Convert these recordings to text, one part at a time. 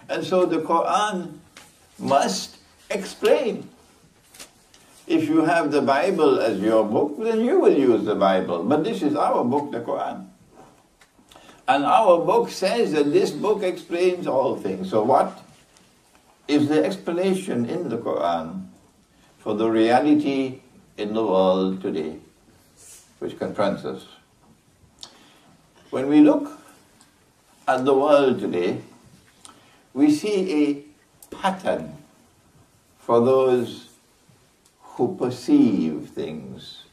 And so the Quran must explain. If you have the Bible as your book, then you will use the Bible. But this is our book, the Quran. And our book says that this book explains all things. So what is the explanation in the Quran for the reality in the world today, which confronts us? When we look at the world today, we see a pattern for those who perceive things,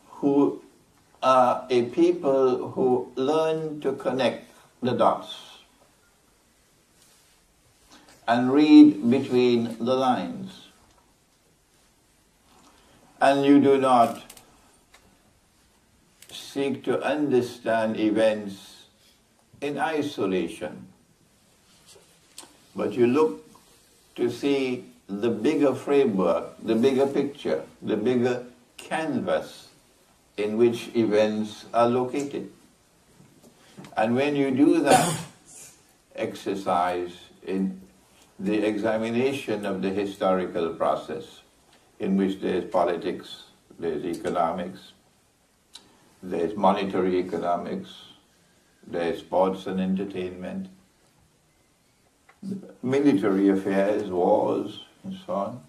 who are a people who learn to connect the dots and read between the lines. And you do not seek to understand events in isolation, but you look to see the bigger framework, the bigger picture, the bigger canvas in which events are located. And when you do that exercise in the examination of the historical process, in which there's politics, there's economics, there's monetary economics, there's sports and entertainment, military affairs, wars, and so on,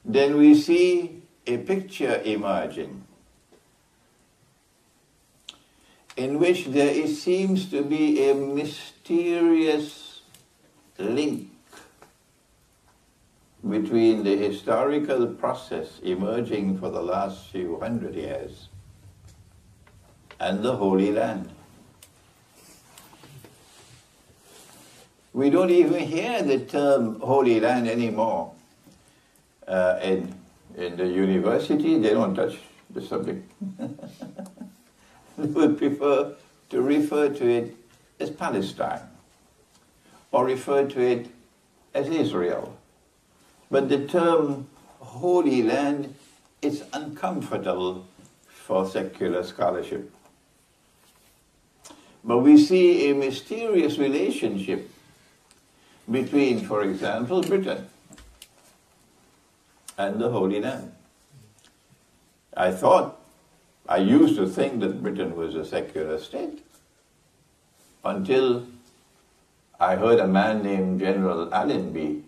then we see a picture emerging in which there seems to be a mysterious link between the historical process emerging for the last few hundred years and the Holy Land. We don't even hear the term Holy Land anymore. In the university, they don't touch the subject. They would prefer to refer to it as Palestine or refer to it as Israel. But the term Holy Land is uncomfortable for secular scholarship. But we see a mysterious relationship between, for example, Britain and the Holy Land. I used to think that Britain was a secular state until I heard a man named General Allenby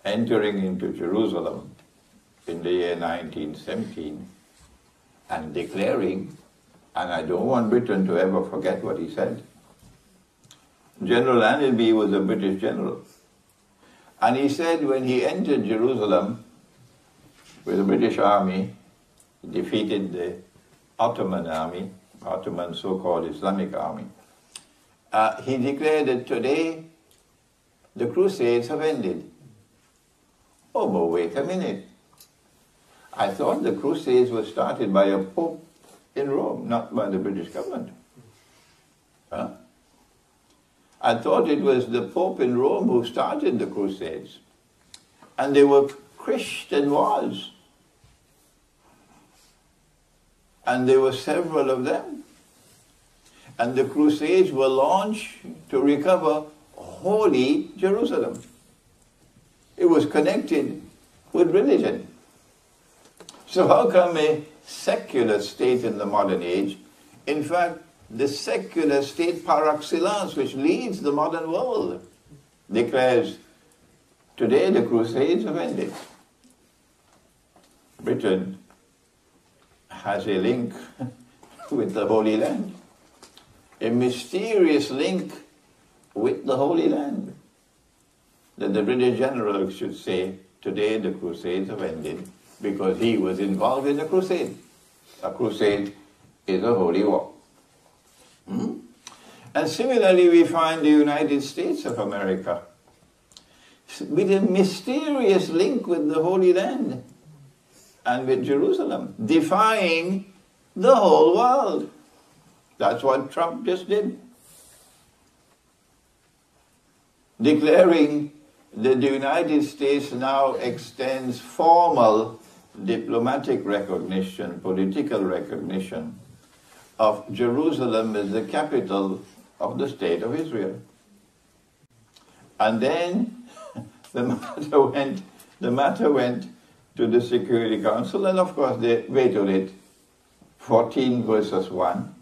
entering into Jerusalem in the year 1917 and declaring, and I don't want Britain to ever forget what he said. General Allenby was a British general. And he said when he entered Jerusalem with the British army, defeated the Ottoman army, Ottoman so-called Islamic army, he declared that today the Crusades have ended. Oh, but wait a minute. I thought the Crusades were started by a pope in Rome, not by the British government. Huh? I thought it was the Pope in Rome who started the Crusades. And they were Christian wars. And there were several of them. And the Crusades were launched to recover holy Jerusalem. It was connected with religion. So how come a secular state in the modern age, in fact, the secular state par excellence, which leads the modern world, declares, today the Crusades have ended. Britain has a link with the Holy Land, a mysterious link with the Holy Land, that the British general should say, today the Crusades have ended, because he was involved in a crusade. A crusade is a holy war. And similarly, we find the United States of America with a mysterious link with the Holy Land and with Jerusalem, defying the whole world. That's what Trump just did. Declaring that the United States now extends formal diplomatic recognition, political recognition of Jerusalem as the capital of the State of Israel. And then the matter went to the Security Council, and of course they vetoed it. 14 versus 1.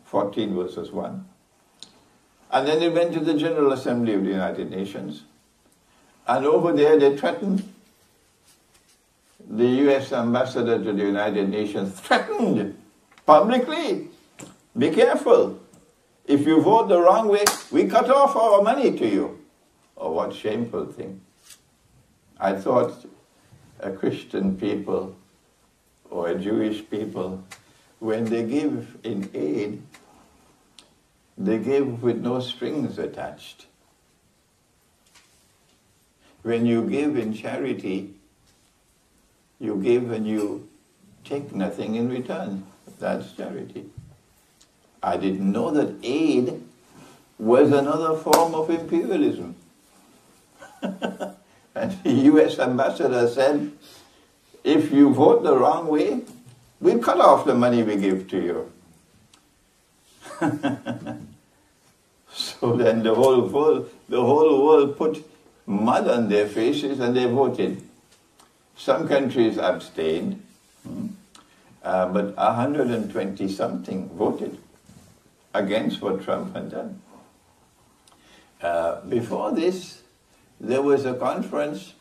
And then it went to the General Assembly of the United Nations. And over there they threatened. The US ambassador to the United Nations threatened publicly, be careful. If you vote the wrong way, we cut off our money to you. Oh, what shameful thing. I thought a Christian people or a Jewish people, when they give in aid, they give with no strings attached. When you give in charity, you give and you take nothing in return. That's charity. I didn't know that aid was another form of imperialism. And the US ambassador said, if you vote the wrong way, we'll cut off the money we give to you. So then the whole world put mud on their faces and they voted. Some countries abstained, but 120-something voted against what Trump had done. Before this, there was a conference,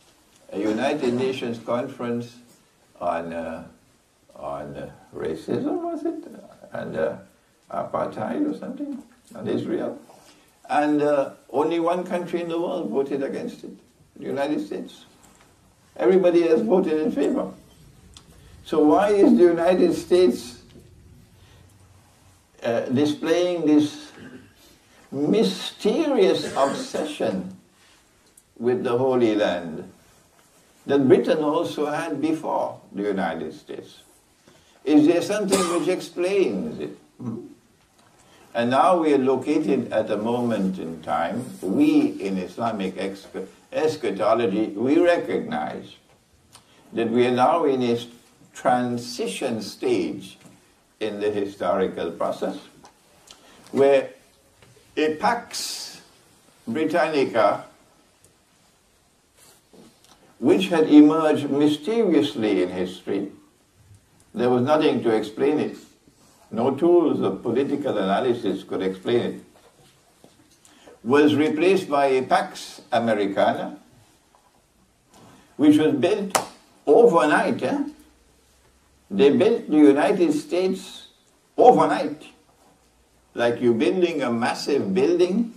a United Nations conference on racism, was it? And apartheid or something, on Israel. And only one country in the world voted against it, the United States. Everybody else voted in favor. So why is the United States displaying this mysterious obsession with the Holy Land that Britain also had before the United States? Is there something which explains it? And now we are located at a moment in time, we in Islamic eschatology, we recognize that we are now in a transition stage in the historical process where a Pax Britannica, which had emerged mysteriously in history, there was nothing to explain it. No tools of political analysis could explain it, was replaced by a Pax Americana, which was built overnight. They built the United States overnight, like you building a massive building,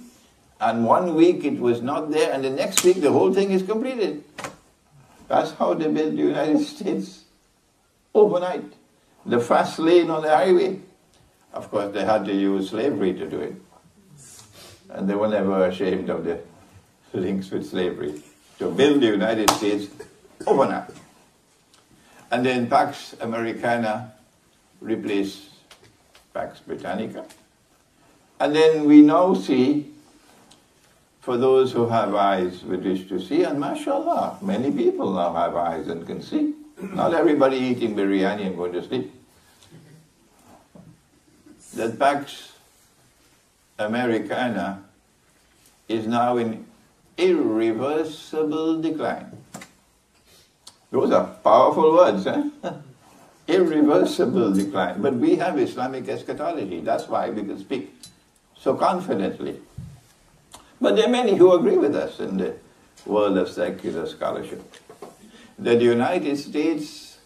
and 1 week it was not there, and the next week the whole thing is completed. That's how they built the United States, overnight. The fast lane on the highway. Of course, they had to use slavery to do it. And they were never ashamed of the links with slavery. To build the United States overnight. And then Pax Americana replaced Pax Britannica. And then we now see, for those who have eyes with which to see, and mashallah, many people now have eyes and can see. Not everybody eating biryani and going to sleep. That Pax Americana is now in irreversible decline. Those are powerful words, eh? Irreversible decline. But we have Islamic eschatology. That's why we can speak so confidently. But there are many who agree with us in the world of secular scholarship. That the United States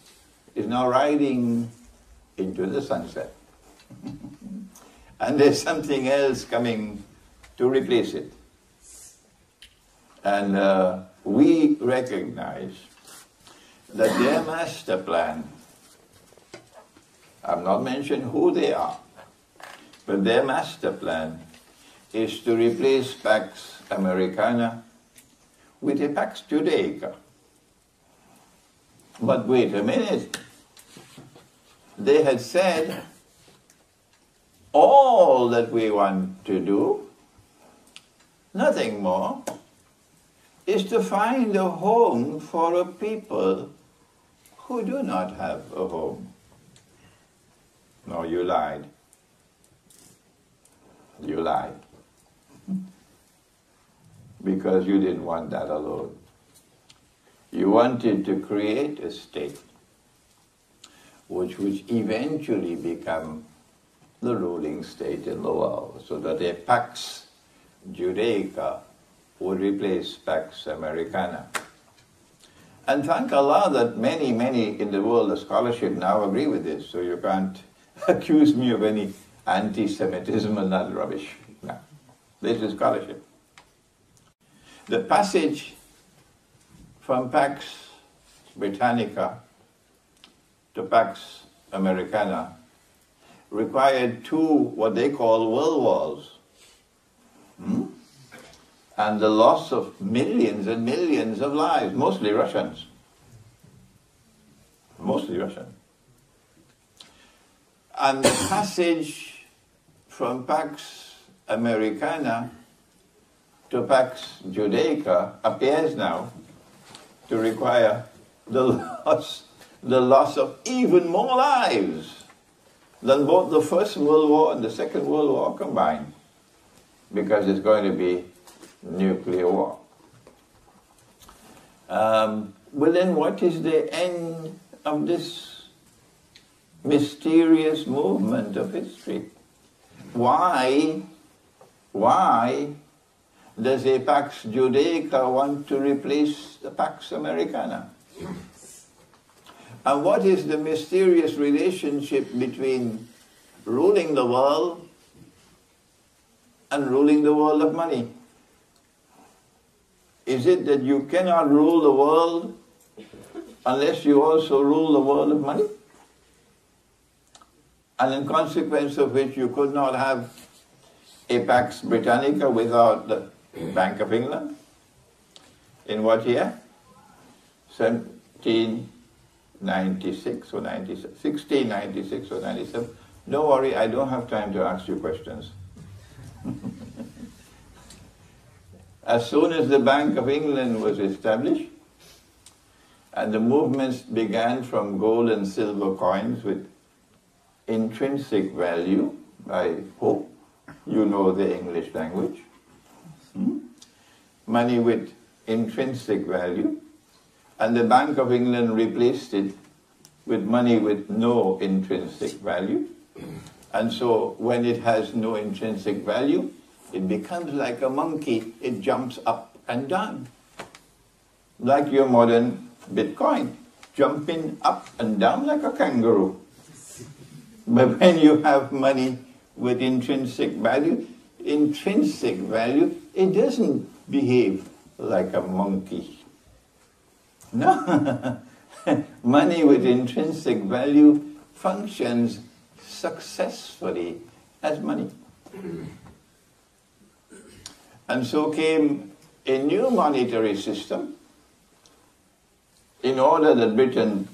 is now riding into the sunset. And there's something else coming to replace it. And we recognize that their master plan, I've not mentioned who they are, but their master plan is to replace Pax Americana with a Pax Judaica. But wait a minute. They had said, all that we want to do, nothing more, is to find a home for a people who do not have a home. No, you lied. You lied. because you didn't want that alone. You wanted to create a state which would eventually become the ruling state in the world, so that a Pax Judaica would replace Pax Americana. And thank Allah that many in the world of scholarship now agree with this, so you can't accuse me of any anti-Semitism and that rubbish. No, this is scholarship. The passage from Pax Britannica to Pax Americana required two, what they call, world wars. And the loss of millions and millions of lives, mostly Russians. Mostly Russian. And the passage from Pax Americana to Pax Judaica appears now to require the loss of even more lives than both the First World War and the Second World War combined, because it's going to be nuclear war. Well then, what is the end of this mysterious movement of history? Why does a Pax Judaica want to replace the Pax Americana? And what is the mysterious relationship between ruling the world and ruling the world of money? Is it that you cannot rule the world unless you also rule the world of money? And in consequence of which you could not have a Pax Britannica without the Bank of England? In what year? 1796 or 97? 1696 or 97? Don't worry, I don't have time to ask you questions. As soon as the Bank of England was established, and the movements began from gold and silver coins with intrinsic value, I hope you know the English language, money with intrinsic value, and the Bank of England replaced it with money with no intrinsic value. And so when it has no intrinsic value, it becomes like a monkey. It jumps up and down, like your modern Bitcoin, jumping up and down like a kangaroo. But when you have money with intrinsic value, it doesn't behave like a monkey. No, money with intrinsic value functions successfully as money. And so came a new monetary system in order that Britain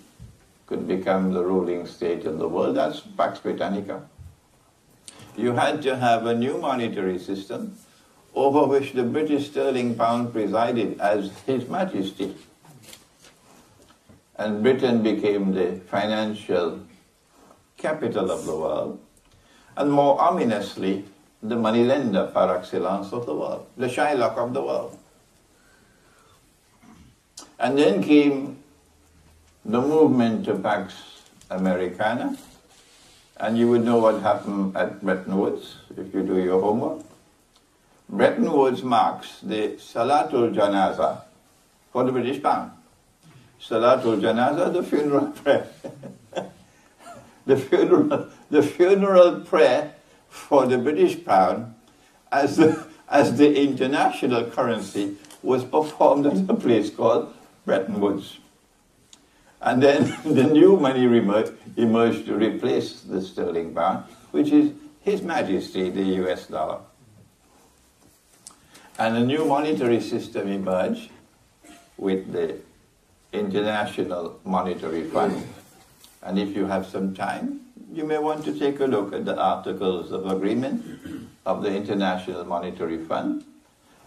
could become the ruling state in the world. That's Pax Britannica. You had to have a new monetary system over which the British sterling pound presided as His Majesty. And Britain became the financial capital of the world, and more ominously, the money lender par excellence of the world, the Shylock of the world. And then came the movement to Pax Americana, and you would know what happened at Bretton Woods if you do your homework. Bretton Woods marks the Salatul Janaza for the British pound. Salatul Janaza, the funeral prayer. the funeral prayer for the British pound as the international currency was performed at a place called Bretton Woods. And then the new money emerged to replace the sterling pound, which is His Majesty, the US dollar. And a new monetary system emerged with the International Monetary Fund. And if you have some time, you may want to take a look at the Articles of Agreement of the International Monetary Fund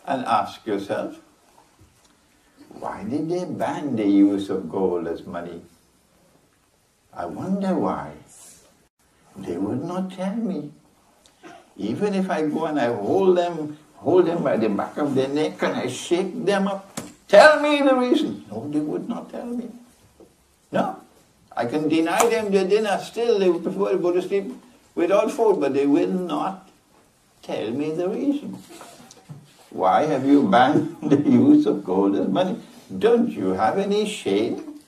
and ask yourself, why did they ban the use of gold as money? I wonder why. They would not tell me. Even if I go and I hold them hold them by the back of their neck and I shake them up. Tell me the reason. No, they would not tell me. No. I can deny them their dinner still. They would prefer to go to sleep without food, but they will not tell me the reason. Why have you banned the use of gold as money? Don't you have any shame?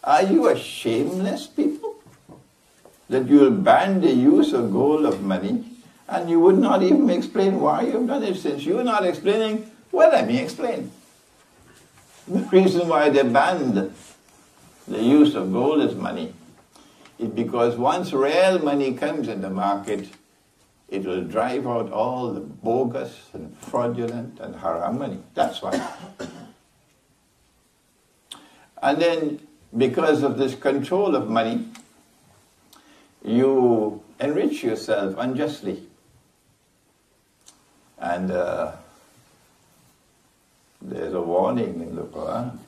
Are you a shameless people? That you'll ban the use of gold of money and you would not even explain why you've done it. Since you're not explaining, well, let me explain. The reason why they banned the use of gold as money is because once real money comes in the market, it will drive out all the bogus and fraudulent and haram money. That's why. And then, because of this control of money, you enrich yourself unjustly. And there's a warning in the Quran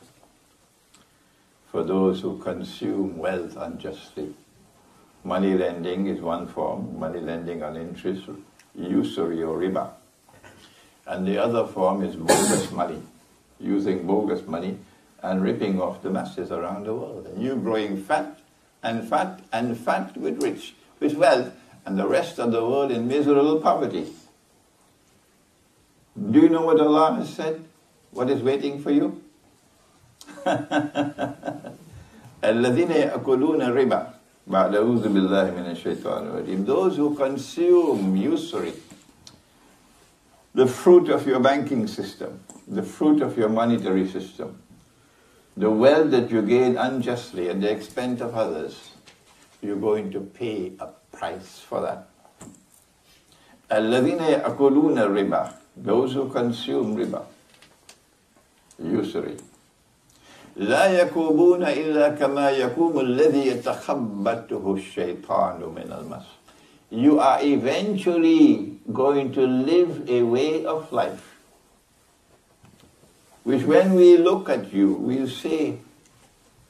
for those who consume wealth unjustly. Money lending is one form, money lending on interest, usury or riba. And the other form is bogus money, using bogus money and ripping off the masses around the world. And you growing fat and fat and fat with wealth, and the rest of the world in miserable poverty. Do you know what Allah has said? What is waiting for you? الَّذِينَ يَأْكُلُونَ الرِّبَا بَعْدَ أَعُوذُ بِاللَّهِ مِنَ الشَّيْطَانِ الرَّجِيمِ. Those who consume usury, the fruit of your banking system, the fruit of your monetary system, the wealth that you gain unjustly at the expense of others, you're going to pay a price for that. الَّذِينَ يَأْكُلُونَ الرِّبَا, those who consume riba, usury. لا يكوبون إلا كما يكوم الذي يتخبطه الشيطان من المس. You are eventually going to live a way of life which when we look at you, we'll say,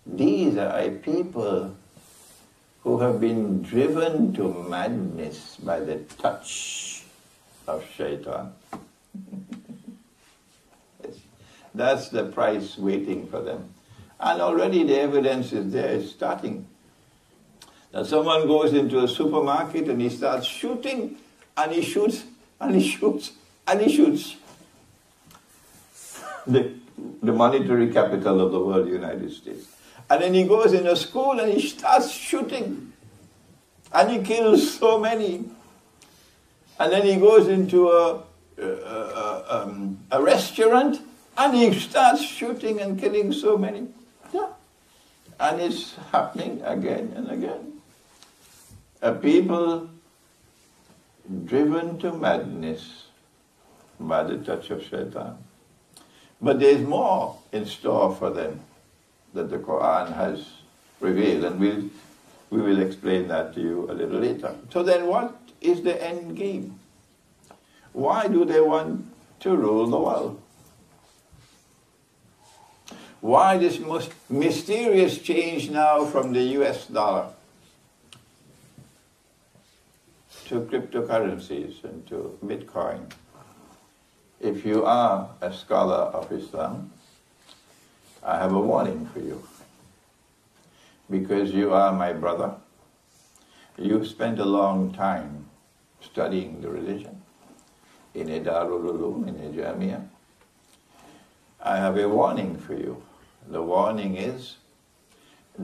these are people who have been driven to madness by the touch of shaitan. That's the price waiting for them. And already the evidence is there, it's starting. Now someone goes into a supermarket and he starts shooting, and he shoots, and he shoots, and he shoots. The monetary capital of the world, United States. And then he goes in a school and he starts shooting. And he kills so many. And then he goes into a restaurant and he starts shooting and killing so many. Yeah. And it's happening again and again. A people driven to madness by the touch of shaitan. But there's more in store for them that the Quran has revealed, and we will explain that to you a little later. So then what is the end game? Why do they want to rule the world? Why this most mysterious change now from the US dollar to cryptocurrencies and to Bitcoin? If you are a scholar of Islam, I have a warning for you. Because you are my brother, you've spent a long time studying the religion in a Darul Uloom, in a Jamia. I have a warning for you. The warning is,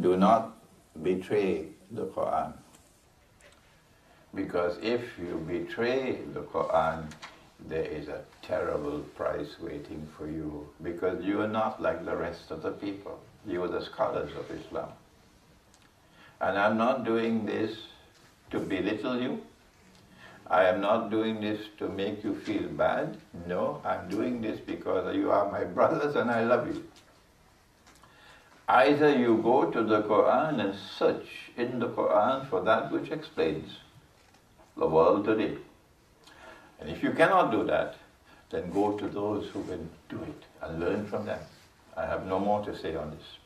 do not betray the Quran. Because if you betray the Quran, there is a terrible price waiting for you, because you are not like the rest of the people. You are the scholars of Islam. And I'm not doing this to belittle you. I am not doing this to make you feel bad. No, I'm doing this because you are my brothers and I love you. Either you go to the Quran and search in the Quran for that which explains the world today. And if you cannot do that, then go to those who can do it and learn from them. I have no more to say on this.